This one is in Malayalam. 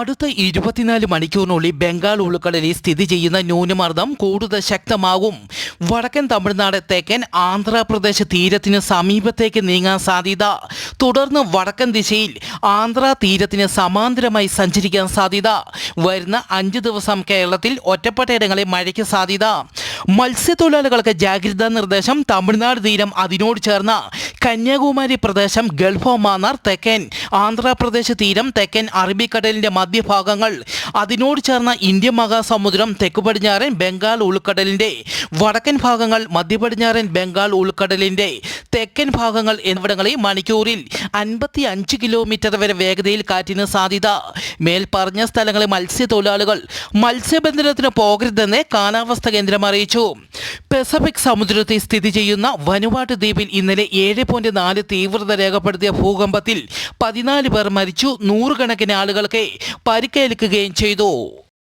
അടുത്ത 24 മണിക്കൂറിനുള്ളിൽ ബംഗാൾ ഉൾക്കടലിൽ സ്ഥിതി ചെയ്യുന്ന ന്യൂനമർദ്ദം കൂടുതൽ ശക്തമാകും. വടക്കൻ തമിഴ്നാട്, തെക്കൻ ആന്ധ്രാപ്രദേശ് തീരത്തിന് സമീപത്തേക്ക് നീങ്ങാൻ സാധ്യത. തുടർന്ന് വടക്കൻ ദിശയിൽ ആന്ധ്രാ തീരത്തിന് സമാന്തരമായി സഞ്ചരിക്കാൻ സാധ്യത. വരുന്ന 5 ദിവസം കേരളത്തിൽ ഒറ്റപ്പെട്ട ഇടങ്ങളിൽ മഴയ്ക്ക് സാധ്യത. മത്സ്യത്തൊഴിലാളികൾക്ക് ജാഗ്രതാ നിർദ്ദേശം. തമിഴ്നാട് തീരം, അതിനോട് ചേർന്ന കന്യാകുമാരി പ്രദേശം, ഗൾഫ് ഓഫ് മാന്നാർ, തെക്കൻ ആന്ധ്രാപ്രദേശ് തീരം, തെക്കൻ അറബിക്കടലിൻ്റെ മധ്യഭാഗങ്ങൾ, അതിനോട് ചേർന്ന ഇന്ത്യൻ മഹാസമുദ്രം, തെക്കു പടിഞ്ഞാറൻ ബംഗാൾ ഉൾക്കടലിൻ്റെ വടക്കൻ ഭാഗങ്ങൾ, മധ്യപടിഞ്ഞാറൻ ബംഗാൾ ഉൾക്കടലിൻ്റെ തെക്കൻ ഭാഗങ്ങൾ എന്നിവിടങ്ങളിൽ മണിക്കൂറിൽ 55 കിലോമീറ്റർ വരെ വേഗതയിൽ കാറ്റിന് സാധ്യത. മേൽപ്പറഞ്ഞ സ്ഥലങ്ങളിൽ മത്സ്യത്തൊഴിലാളികൾ മത്സ്യബന്ധനത്തിന് പോകരുതെന്ന് കാലാവസ്ഥാ കേന്ദ്രം അറിയിച്ചു. പസഫിക് സമുദ്രത്തിൽ സ്ഥിതി ചെയ്യുന്ന വനുവാട്ട് ദ്വീപിൽ ഇന്നലെ 7.4 തീവ്രത രേഖപ്പെടുത്തിയ ഭൂകമ്പത്തിൽ 14 പേർ മരിച്ചു. 100 കണക്കിന് ആളുകൾക്ക് പരിക്കേൽക്കുകയും ചെയ്തു.